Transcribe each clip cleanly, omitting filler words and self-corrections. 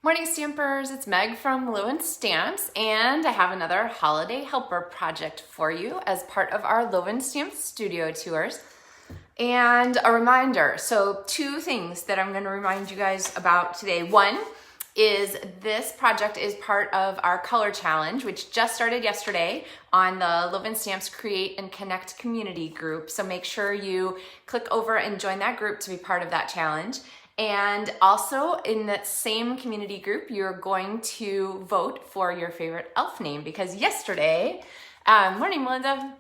Morning Stampers, it's Meg from Loven Stamps, and I have another holiday helper project for you as part of our Loven Stamps studio tours. And a reminder, so two things that I'm going to remind you guys about today. One is this project is part of our color challenge, which just started yesterday on the Loven Stamps Create and Connect community group. So make sure you click over and join that group to be part of that challenge. And also in that same community group, you're going to vote for your favorite elf name because yesterday, morning Melinda,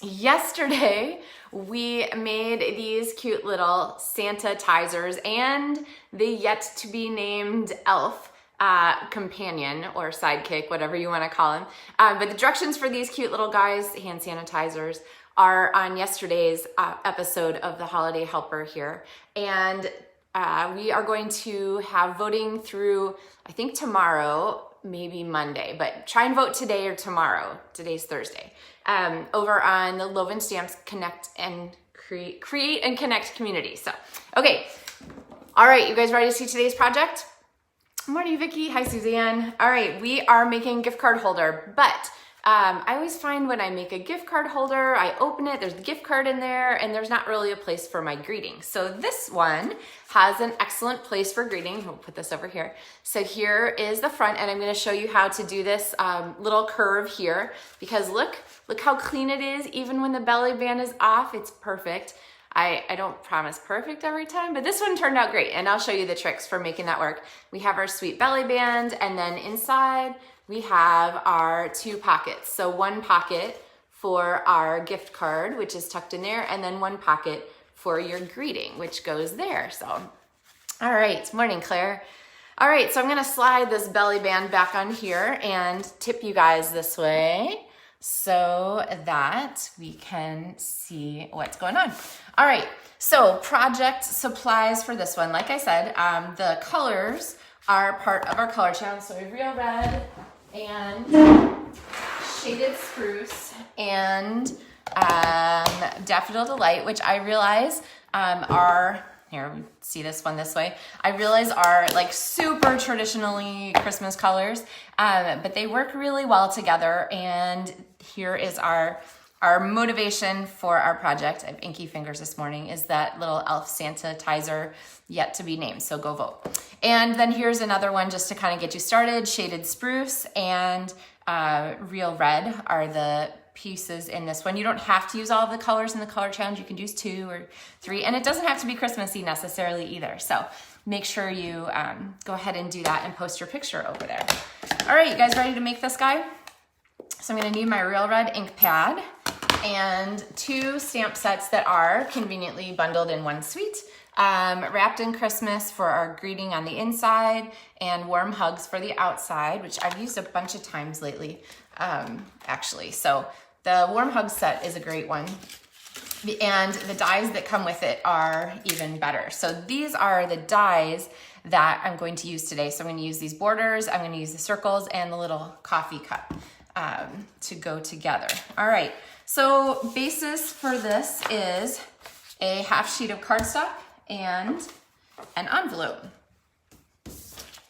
yesterday we made these cute little Santa-tizers and the yet to be named elf companion or sidekick, whatever you want to call them. But the directions for these cute little guys, hand sanitizers, are on yesterday's episode of the Holiday Helper here. And we are going to have voting through, I think tomorrow, maybe Monday, but try and vote today or tomorrow. Today's Thursday. Over on the Loven Stamps Connect and Create and Connect community. So, okay. All right, you guys ready to see today's project? Morning, Vicki. Hi, Suzanne. All right, we are making a gift card holder, but I always find when I make a gift card holder, I open it, there's the gift card in there, and there's not really a place for my greeting. So this one has an excellent place for greeting. We'll put this over here. So here is the front, and I'm gonna show you how to do this little curve here, because look how clean it is. Even when the belly band is off, it's perfect. I don't promise perfect every time, but this one turned out great, and I'll show you the tricks for making that work. We have our sweet belly band, and then inside, we have our two pockets. So one pocket for our gift card, which is tucked in there, and then one pocket for your greeting, which goes there. So, all right, morning, Claire. All right, so I'm gonna slide this belly band back on here and tip you guys this way so that we can see what's going on. All right, so project supplies for this one. Like I said, the colors are part of our color challenge. So we have real red, and shaded spruce and daffodil delight, which I realize are, here, see this one this way, I realize are like super traditionally Christmas colors, but they work really well together. And here is our motivation for our project. I have inky fingers this morning, is that little elf Santa-tizer yet to be named, so go vote. And then here's another one just to kind of get you started. Shaded spruce and real red are the pieces in this one. You don't have to use all of the colors in the color challenge. You can use 2 or 3, and it doesn't have to be Christmassy necessarily either. So make sure you go ahead and do that and post your picture over there. All right, you guys ready to make this guy? So I'm gonna need my real red ink pad and 2 stamp sets that are conveniently bundled in one suite. Wrapped in Christmas for our greeting on the inside, and warm hugs for the outside, which I've used a bunch of times lately, actually. So the warm hug set is a great one. And the dies that come with it are even better. So these are the dies that I'm going to use today. So I'm going to use these borders, I'm going to use the circles, and the little coffee cup to go together. All right, so basis for this is a half sheet of cardstock and an envelope.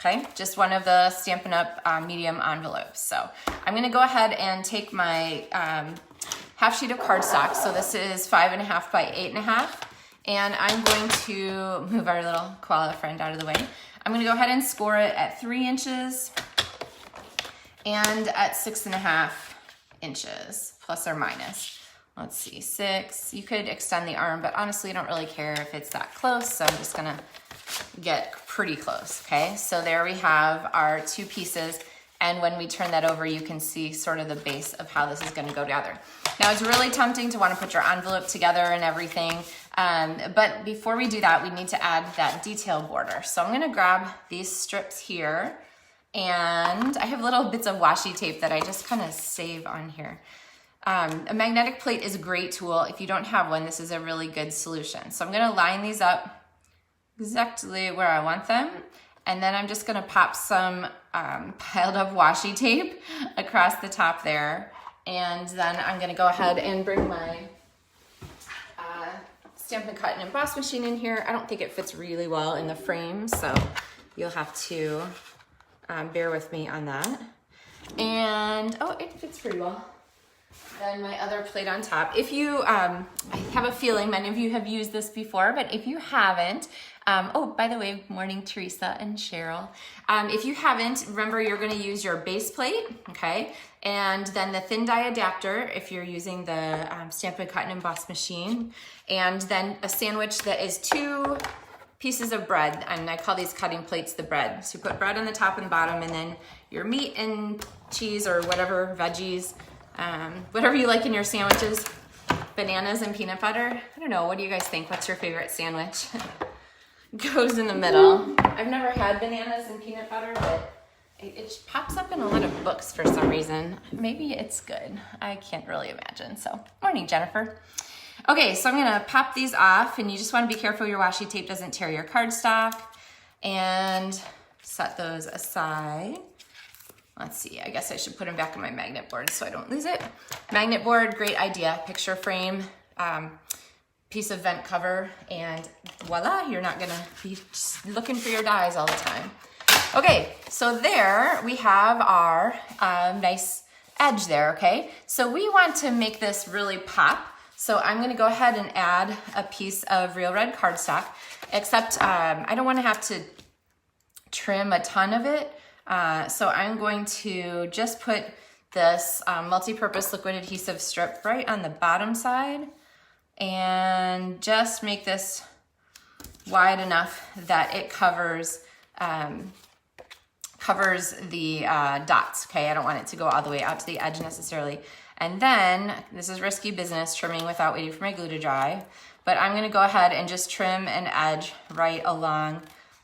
Okay, just one of the Stampin' Up! Medium envelopes. So I'm gonna go ahead and take my half sheet of cardstock. So this is 5.5 by 8.5. And I'm going to move our little koala friend out of the way. I'm gonna go ahead and score it at 3 inches and at 6.5 inches, plus or minus. Let's see, 6. You could extend the arm, but honestly, I don't really care if it's that close, so I'm just gonna get pretty close, okay? So there we have our 2 pieces, and when we turn that over, you can see sort of the base of how this is gonna go together. Now, it's really tempting to wanna put your envelope together and everything, but before we do that, we need to add that detail border. So I'm gonna grab these strips here, and I have little bits of washi tape that I just kind of save on here. A magnetic plate is a great tool. If you don't have one, this is a really good solution. So I'm gonna line these up exactly where I want them, and then I'm just gonna pop some piled up washi tape across the top there, and then I'm gonna go ahead and bring my Stampin' Cut and Emboss machine in here. I don't think it fits really well in the frame, so you'll have to bear with me on that. And, oh, it fits pretty well. Then my other plate on top. If you, I have a feeling many of you have used this before, but if you haven't, oh, by the way, morning Teresa and Cheryl. If you haven't, remember you're gonna use your base plate, okay? And then the thin die adapter if you're using the Stampin' Cut and Emboss machine. And then a sandwich that is 2 pieces of bread, and I call these cutting plates the bread. So you put bread on the top and bottom, and then your meat and cheese or whatever, veggies, whatever you like in your sandwiches, bananas and peanut butter. I don't know, what do you guys think? What's your favorite sandwich? Goes in the middle. I've never had bananas and peanut butter, but it pops up in a lot of books for some reason. Maybe it's good. I can't really imagine. So, morning, Jennifer. Okay, so I'm gonna pop these off, and you just wanna be careful your washi tape doesn't tear your cardstock, and set those aside. Let's see, I guess I should put them back on my magnet board so I don't lose it. Magnet board, great idea. Picture frame, piece of vent cover, and voila, you're not gonna be looking for your dies all the time. Okay, so there we have our nice edge there, okay? So we want to make this really pop. So I'm gonna go ahead and add a piece of real red cardstock, except I don't wanna have to trim a ton of it. So I'm going to just put this multi-purpose liquid adhesive strip right on the bottom side and just make this wide enough that it covers the dots, okay? I don't want it to go all the way out to the edge necessarily. And then, this is risky business, trimming without waiting for my glue to dry, but I'm gonna go ahead and just trim an edge right along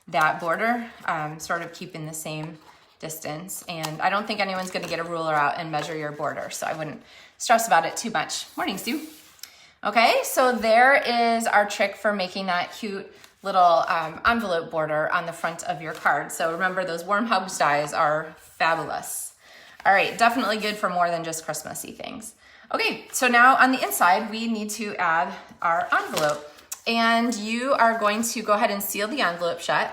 that border, sort of keeping the same distance. And I don't think anyone's gonna get a ruler out and measure your border, so I wouldn't stress about it too much. Morning, Sue. Okay, so there is our trick for making that cute little envelope border on the front of your card. So remember, those warm hugs dies are fabulous. All right, definitely good for more than just Christmassy things. Okay, so now on the inside, we need to add our envelope. And you are going to go ahead and seal the envelope shut.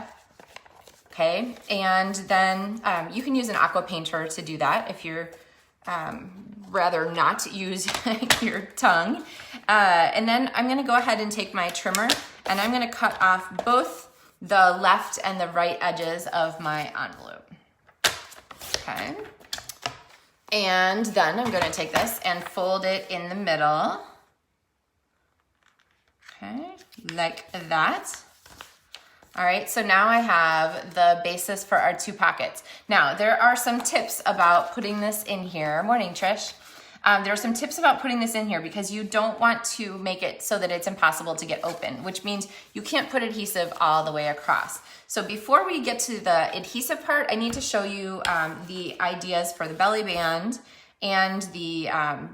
Okay, and then you can use an aqua painter to do that if you're rather not use your tongue. And then I'm gonna go ahead and take my trimmer and I'm gonna cut off both the left and the right edges of my envelope. Okay, and then I'm gonna take this and fold it in the middle. Okay, like that. All right, so now I have the basis for our 2 pockets. Now, there are some tips about putting this in here. Morning, Trish. There are some tips about putting this in here because you don't want to make it so that it's impossible to get open, which means you can't put adhesive all the way across. So before we get to the adhesive part, I need to show you the ideas for the belly band and the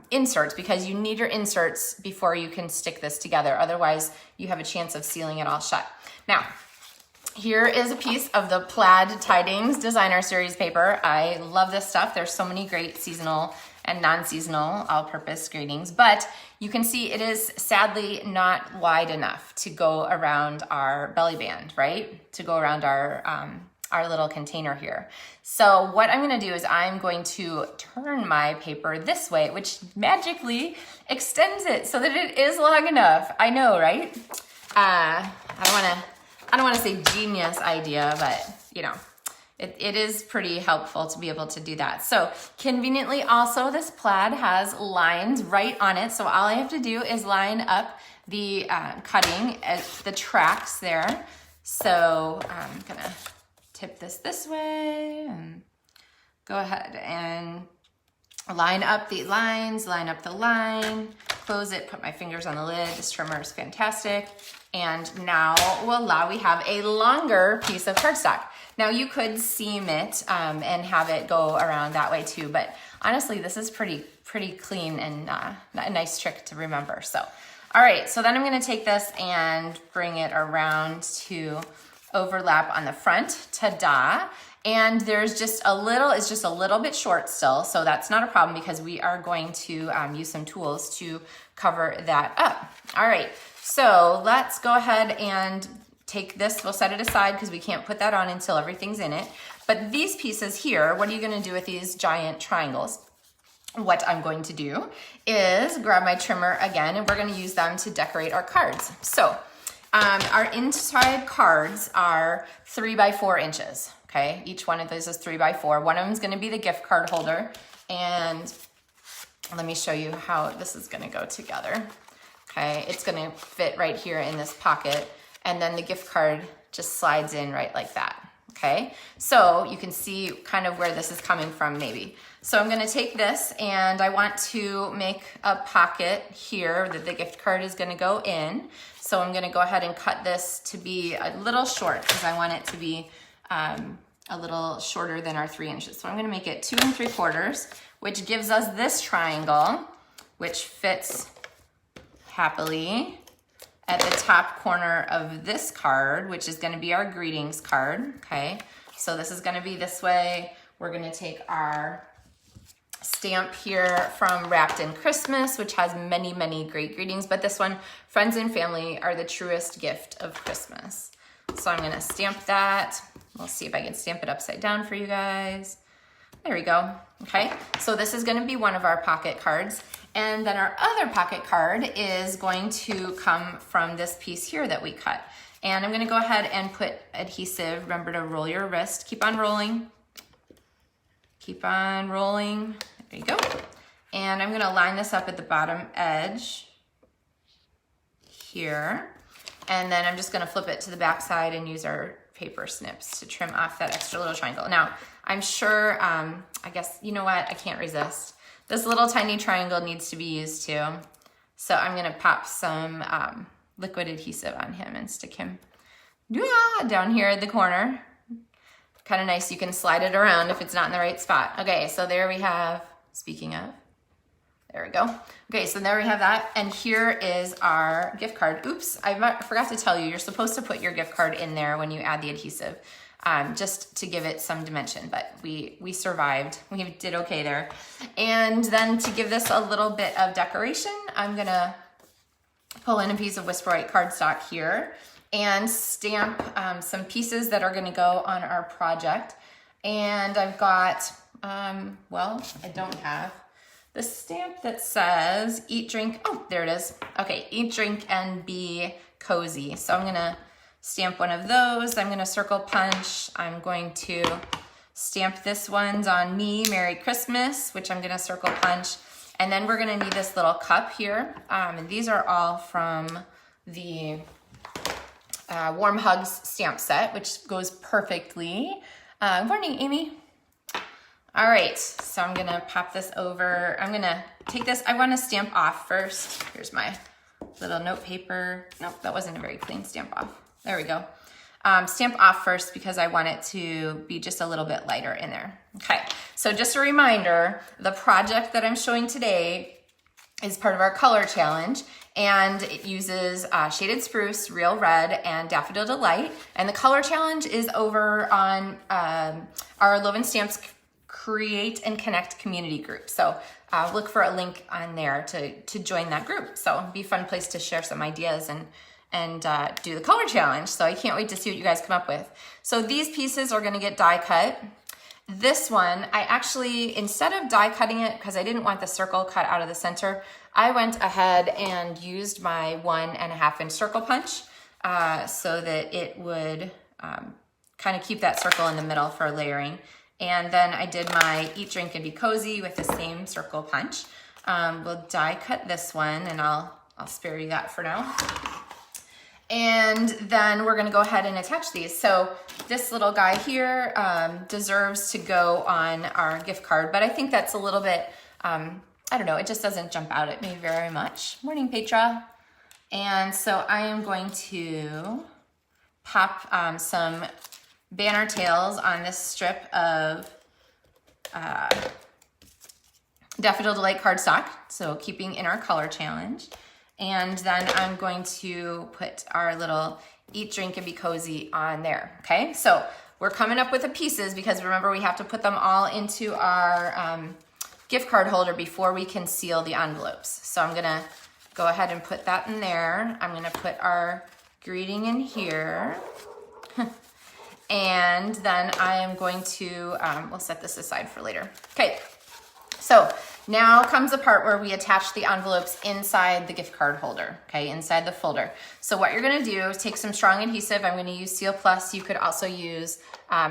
inserts, because you need your inserts before you can stick this together. Otherwise, you have a chance of sealing it all shut. Now, here is a piece of the Plaid Tidings Designer Series paper. I love this stuff. There's so many great seasonal and non-seasonal all-purpose greetings, but you can see it is sadly not wide enough to go around our belly band, right? To go around our little container here. So what I'm gonna do is I'm going to turn my paper this way, which magically extends it so that it is long enough. I know, right? I don't wanna say genius idea, but you know, it is pretty helpful to be able to do that. So conveniently also, this plaid has lines right on it. So all I have to do is line up the cutting at the tracks there. So I'm gonna tip this way and go ahead and line up the lines, line up the line, close it, put my fingers on the lid. This trimmer is fantastic. And now voila, we have a longer piece of cardstock. Now you could seam it and have it go around that way too, but honestly, this is pretty clean and a nice trick to remember. So, all right, so then I'm gonna take this and bring it around to overlap on the front, ta-da. And there's just a little, it's just a little bit short still, so that's not a problem because we are going to use some tools to cover that up. All right, so let's go ahead and take this, we'll set it aside because we can't put that on until everything's in it. But these pieces here, what are you gonna do with these giant triangles? What I'm going to do is grab my trimmer again, and we're gonna use them to decorate our cards. So our inside cards are 3 by 4 inches, okay? Each one of those is 3 by 4. One of them is gonna be the gift card holder, and let me show you how this is gonna go together. Okay, it's gonna fit right here in this pocket, and then the gift card just slides in right like that, okay? So you can see kind of where this is coming from maybe. So I'm gonna take this, and I want to make a pocket here that the gift card is gonna go in. So I'm gonna go ahead and cut this to be a little short because I want it to be a little shorter than our 3 inches. So I'm gonna make it 2 3/4, which gives us this triangle, which fits happily at the top corner of this card, which is gonna be our greetings card, okay? So this is gonna be this way. We're gonna take our stamp here from Wrapped in Christmas, which has many, many great greetings, but this one, friends and family are the truest gift of Christmas. So I'm gonna stamp that. We'll see if I can stamp it upside down for you guys. There we go, okay? So this is gonna be one of our pocket cards. And then our other pocket card is going to come from this piece here that we cut. And I'm gonna go ahead and put adhesive. Remember to roll your wrist. Keep on rolling. Keep on rolling. There you go. And I'm gonna line this up at the bottom edge here. And then I'm just gonna flip it to the back side and use our paper snips to trim off that extra little triangle. Now, I'm sure, I guess, you know what? I can't resist. This little tiny triangle needs to be used too. So I'm gonna pop some liquid adhesive on him and stick him down here at the corner. Kind of nice, you can slide it around if it's not in the right spot. Okay, so there we have, speaking of, there we go. Okay, so there we have that. And here is our gift card. Oops, I forgot to tell you, you're supposed to put your gift card in there when you add the adhesive. Just to give it some dimension, but we survived. We did okay there. And then to give this a little bit of decoration, I'm gonna pull in a piece of Whisper White cardstock here and stamp some pieces that are gonna go on our project. And I've got, well, I don't have the stamp that says eat, drink, oh, there it is. Okay, eat, drink, and be cozy. So I'm gonna stamp one of those. I'm gonna circle punch. I'm going to stamp this one's on me, Merry Christmas, which I'm gonna circle punch. And then we're gonna need this little cup here. And these are all from the Warm Hugs stamp set, which goes perfectly. Good morning, Amy. All right, so I'm gonna pop this over. I'm gonna take this, I wanna stamp off first. Here's my little note paper. Nope, that wasn't a very clean stamp off. There we go. Stamp off first because I want it to be just a little bit lighter in there. Okay, so just a reminder, the project that I'm showing today is part of our color challenge, and it uses Shaded Spruce, Real Red, and Daffodil Delight. And the color challenge is over on our Loven Stamps Create and Connect community group. So look for a link on there to join that group. So it'd be a fun place to share some ideas and do the color challenge. So I can't wait to see what you guys come up with. So these pieces are gonna get die cut. This one, I actually, instead of die cutting it, because I didn't want the circle cut out of the center, I went ahead and used my 1.5 inch circle punch so that it would kind of keep that circle in the middle for layering. And then I did my eat, drink, and be cozy with the same circle punch. We'll die cut this one, and I'll spare you that for now. And then we're gonna go ahead and attach these. So this little guy here deserves to go on our gift card, but I think that's a little bit, I don't know, it just doesn't jump out at me very much. Morning, Petra. And so I am going to pop some banner tails on this strip of Daffodil Delight cardstock, so keeping in our color challenge. And then I'm going to put our little eat, drink, and be cozy on there, okay? So we're coming up with the pieces because remember we have to put them all into our gift card holder before we can seal the envelopes. So I'm gonna go ahead and put that in there. I'm gonna put our greeting in here. And then I am going to, we'll set this aside for later. Okay, so now comes the part where we attach the envelopes inside the gift card holder, okay, inside the folder. So what you're gonna do is take some strong adhesive. I'm gonna use Seal Plus. You could also use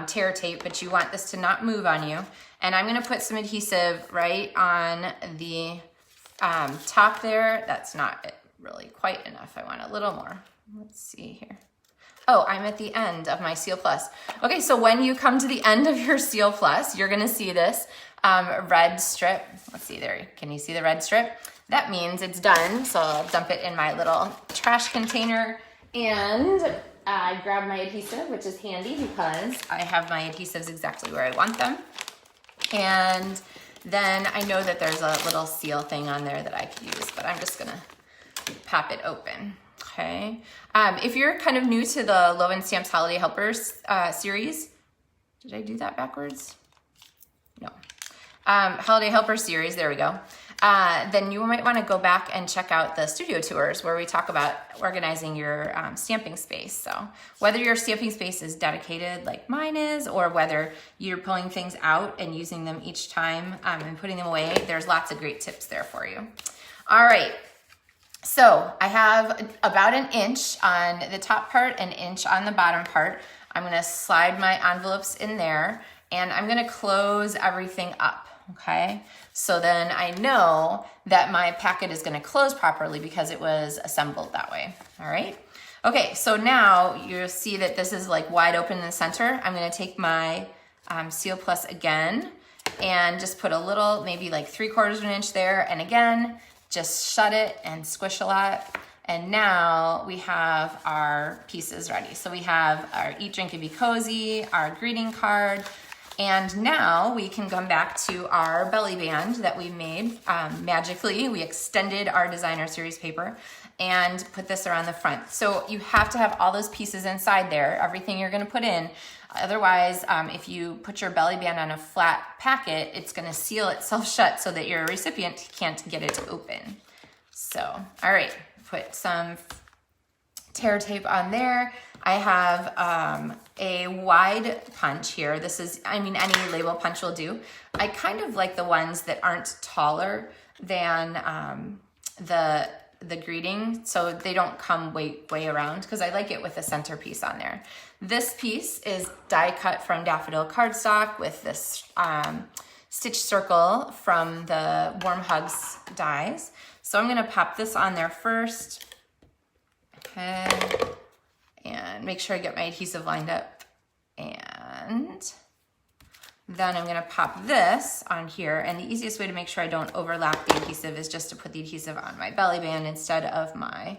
tear tape, but you want this to not move on you. And I'm gonna put some adhesive right on the top there. That's not really quite enough. I want a little more. Let's see here. Oh, I'm at the end of my Seal Plus. Okay, so when you come to the end of your Seal Plus, you're gonna see this red strip. Let's see there, can you see the red strip? That means it's done, so I'll dump it in my little trash container, and I grab my adhesive, which is handy because I have my adhesives exactly where I want them. And then I know that there's a little seal thing on there that I could use, but I'm just gonna pop it open. Okay, if you're kind of new to the Loven Stamps Holiday Helpers series, did I do that backwards? No. Holiday Helper series, there we go. Then you might want to go back and check out the studio tours where we talk about organizing your stamping space. So whether your stamping space is dedicated like mine is, or whether you're pulling things out and using them each time and putting them away, there's lots of great tips there for you. All right. So I have about an inch on the top part, an inch on the bottom part. I'm gonna slide my envelopes in there, and I'm gonna close everything up, okay? So then I know that my packet is gonna close properly because it was assembled that way, all right? Okay, so now you'll see that this is like wide open in the center. I'm gonna take my Seal Plus again and just put a little, maybe like 3/4 of an inch there, and again, just shut it and squish a lot. And now we have our pieces ready. So we have our Eat, Drink, and Be Cozy, our greeting card, and now we can come back to our belly band that we made magically. We extended our designer series paper and put this around the front. So you have to have all those pieces inside there, everything you're gonna put in. Otherwise, if you put your belly band on a flat packet, it's gonna seal itself shut so that your recipient can't get it to open. So, all right, put some tear tape on there. I have a wide punch here. This is, I mean, any label punch will do. I kind of like the ones that aren't taller than the greeting, so they don't come way around, because I like it with the centerpiece on there. This piece is die cut from Daffodil cardstock with this stitch circle from the Warm Hugs dies. So I'm gonna pop this on there first, okay, and make sure I get my adhesive lined up, and then I'm gonna pop this on here, and the easiest way to make sure I don't overlap the adhesive is just to put the adhesive on my belly band instead of my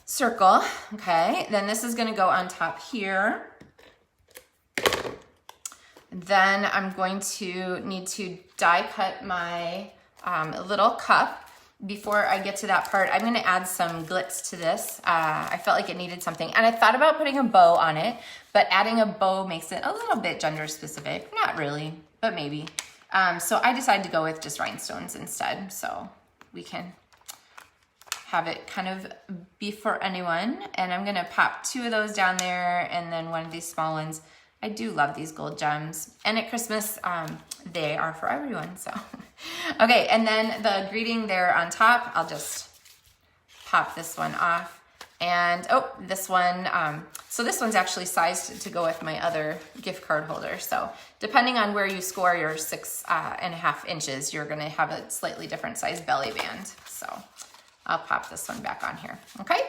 circle, okay? Then this is gonna go on top here. Then I'm going to need to die cut my little cup. Before I get to that part, I'm gonna add some glitz to this. I felt like it needed something, and I thought about putting a bow on it, but adding a bow makes it a little bit gender specific. Not really, but maybe. So I decided to go with just rhinestones instead, so we can have it kind of be for anyone. And I'm gonna pop 2 of those down there, and then one of these small ones. I do love these gold gems, and at Christmas, they are for everyone, so. Okay, and then the greeting there on top, I'll just pop this one off. And, oh, this one, so this one's actually sized to go with my other gift card holder. So depending on where you score your 6.5 inches, you're gonna have a slightly different size belly band. So I'll pop this one back on here, okay?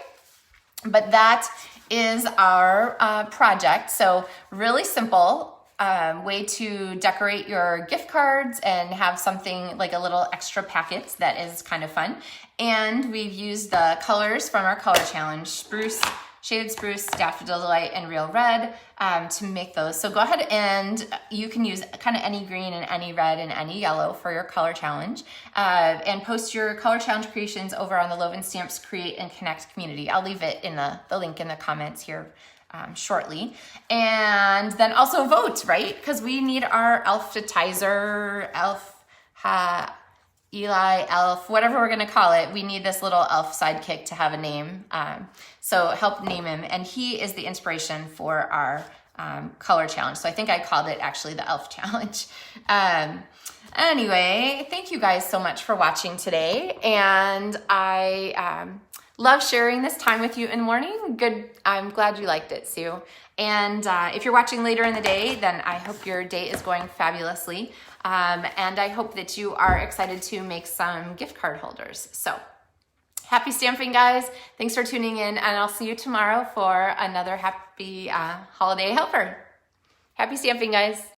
But that is our project. So really simple way to decorate your gift cards and have something like a little extra packet that is kind of fun. And we've used the colors from our color challenge, Spruce, Shaded Spruce, Daffodil Delight, and Real Red to make those. So go ahead and you can use kind of any green and any red and any yellow for your color challenge, and post your color challenge creations over on the Loven Stamps Create and Connect community. I'll leave it in the link in the comments here shortly. And then also vote, right? Because we need our elf-tizer, Eli, Elf, whatever we're gonna call it, we need this little elf sidekick to have a name. So help name him. And he is the inspiration for our color challenge. So I think I called it actually the Elf Challenge. Anyway, thank you guys so much for watching today. And I love sharing this time with you in the morning. Good, I'm glad you liked it, Sue. And if you're watching later in the day, then I hope your day is going fabulously. And I hope that you are excited to make some gift card holders. So happy stamping, guys. Thanks for tuning in, and I'll see you tomorrow for another happy holiday helper. Happy stamping, guys.